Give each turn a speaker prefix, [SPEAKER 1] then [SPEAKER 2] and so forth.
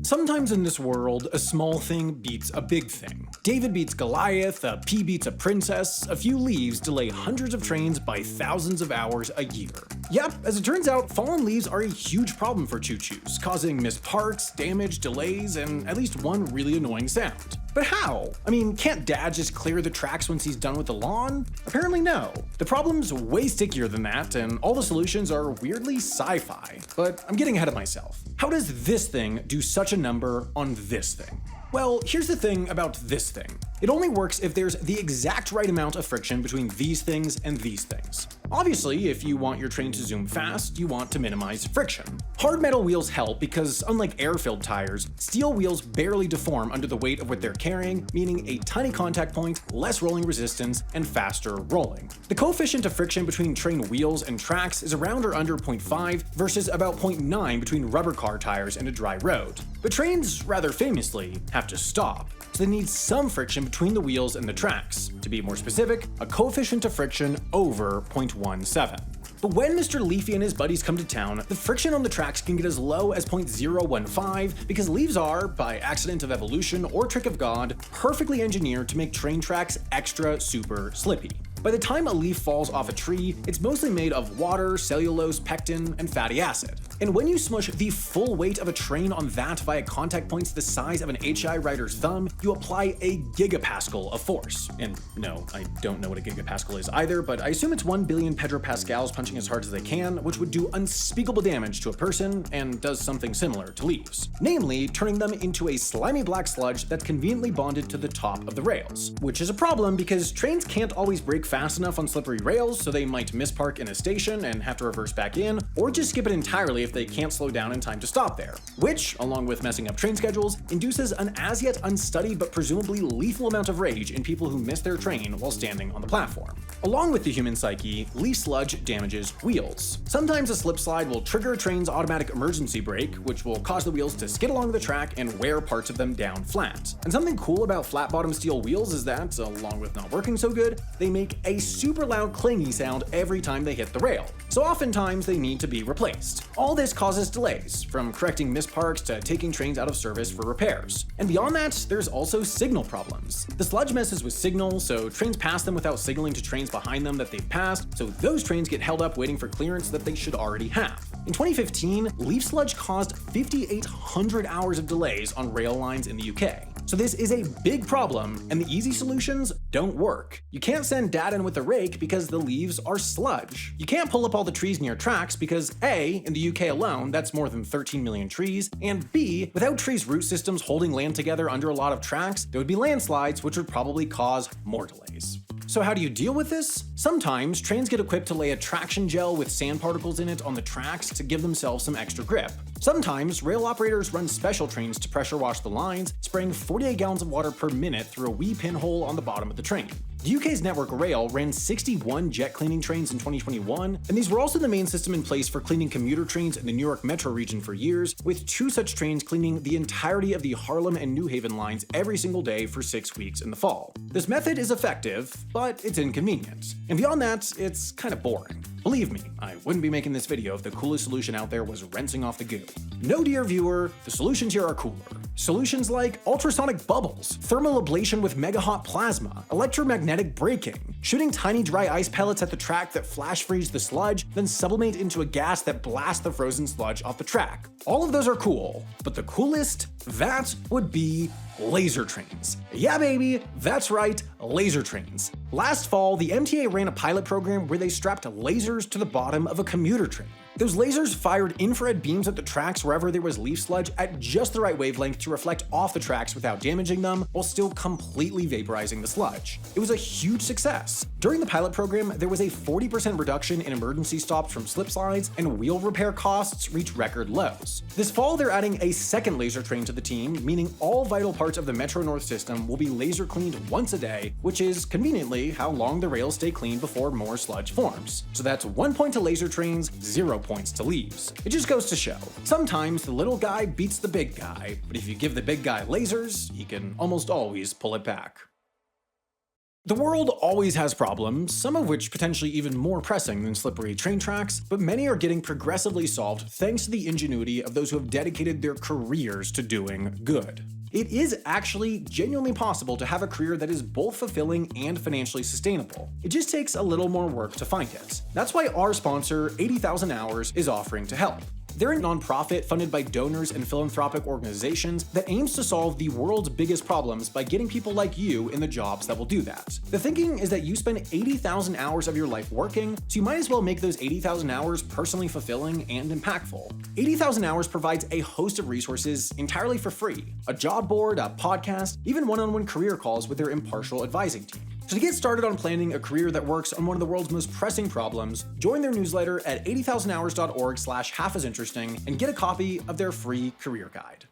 [SPEAKER 1] Sometimes in this world, a small thing beats a big thing. David beats Goliath, a pea beats a princess, a few leaves delay hundreds of trains by thousands of hours a year. Yep, as it turns out, fallen leaves are a huge problem for choo-choos, causing missed parts, damage, delays, and at least one really annoying sound. But how? I mean, can't Dad just clear the tracks once he's done with the lawn? Apparently no. The problem's way stickier than that, and all the solutions are weirdly sci-fi. But I'm getting ahead of myself. How does this thing do such a number on this thing? Well, here's the thing about this thing. It only works if there's the exact right amount of friction between these things and these things. Obviously, if you want your train to zoom fast, you want to minimize friction. Hard metal wheels help because, unlike air-filled tires, steel wheels barely deform under the weight of what they're carrying, meaning a tiny contact point, less rolling resistance, and faster rolling. The coefficient of friction between train wheels and tracks is around or under 0.5 versus about 0.9 between rubber car tires and a dry road. But trains, rather famously, have to stop, so they need some friction between the wheels and the tracks. To be more specific, a coefficient of friction over 0.17. But when Mr. Leafy and his buddies come to town, the friction on the tracks can get as low as 0.015 because leaves are, by accident of evolution or trick of God, perfectly engineered to make train tracks extra super slippy. By the time a leaf falls off a tree, it's mostly made of water, cellulose, pectin, and fatty acid. And when you smush the full weight of a train on that via contact points the size of an HI rider's thumb, you apply a gigapascal of force. And no, I don't know what a gigapascal is either, but I assume it's 1 billion petropascals punching as hard as they can, which would do unspeakable damage to a person and does something similar to leaves. Namely, turning them into a slimy black sludge that's conveniently bonded to the top of the rails. Which is a problem because trains can't always brake fast enough on slippery rails, so they might mispark in a station and have to reverse back in, or just skip it entirely if they can't slow down in time to stop there, which, along with messing up train schedules, induces an as yet unstudied but presumably lethal amount of rage in people who miss their train while standing on the platform. Along with the human psyche, leaf sludge damages wheels. Sometimes a slip slide will trigger a train's automatic emergency brake, which will cause the wheels to skid along the track and wear parts of them down flat. And something cool about flat-bottom steel wheels is that, along with not working so good, they make a super loud clingy sound every time they hit the rail, so oftentimes they need to be replaced. All this causes delays, from correcting missed parks to taking trains out of service for repairs. And beyond that, there's also signal problems. The sludge messes with signal, so trains pass them without signaling to trains behind them that they've passed, so those trains get held up waiting for clearance that they should already have. In 2015, leaf sludge caused 5,800 hours of delays on rail lines in the UK. So this is a big problem, and the easy solutions don't work. You can't send Dad in with a rake because the leaves are sludge. You can't pull up all the trees near tracks because A, in the UK alone, that's more than 13 million trees, and B, without trees' root systems holding land together under a lot of tracks, there would be landslides, which would probably cause more delays. So how do you deal with this? Sometimes trains get equipped to lay a traction gel with sand particles in it on the tracks to give themselves some extra grip. Sometimes rail operators run special trains to pressure wash the lines, spraying 48 gallons of water per minute through a wee pinhole on the bottom of the train. The UK's Network Rail ran 61 jet cleaning trains in 2021, and these were also the main system in place for cleaning commuter trains in the New York metro region for years, with 2 such trains cleaning the entirety of the Harlem and New Haven lines every single day for 6 weeks in the fall. This method is effective, but it's inconvenient. And beyond that, it's kind of boring. Believe me, I wouldn't be making this video if the coolest solution out there was rinsing off the goo. No, dear viewer, the solutions here are cooler. Solutions like ultrasonic bubbles, thermal ablation with mega hot plasma, electromagnetic braking, shooting tiny dry ice pellets at the track that flash freeze the sludge, then sublimate into a gas that blasts the frozen sludge off the track. All of those are cool, but the coolest, that would be laser trains. Yeah baby, that's right, laser trains. Last fall, the MTA ran a pilot program where they strapped lasers to the bottom of a commuter train. Those lasers fired infrared beams at the tracks wherever there was leaf sludge at just the right wavelength to reflect off the tracks without damaging them, while still completely vaporizing the sludge. It was a huge success. During the pilot program, there was a 40% reduction in emergency stops from slip slides, and wheel repair costs reached record lows. This fall, they're adding a second laser train to the team, meaning all vital parts of the Metro North system will be laser cleaned once a day, which is conveniently how long the rails stay clean before more sludge forms. So that's 1 point to laser trains, 0 points to leaves. It just goes to show, sometimes the little guy beats the big guy, but if you give the big guy lasers, he can almost always pull it back. The world always has problems, some of which potentially even more pressing than slippery train tracks, but many are getting progressively solved thanks to the ingenuity of those who have dedicated their careers to doing good. It is actually genuinely possible to have a career that is both fulfilling and financially sustainable. It just takes a little more work to find it. That's why our sponsor, 80,000 Hours, is offering to help. They're a nonprofit funded by donors and philanthropic organizations that aims to solve the world's biggest problems by getting people like you in the jobs that will do that. The thinking is that you spend 80,000 hours of your life working, so you might as well make those 80,000 hours personally fulfilling and impactful. 80,000 Hours provides a host of resources entirely for free: a job board, a podcast, even one-on-one career calls with their impartial advising team. So to get started on planning a career that works on one of the world's most pressing problems, join their newsletter at 80,000hours.org/halfasinteresting and get a copy of their free career guide.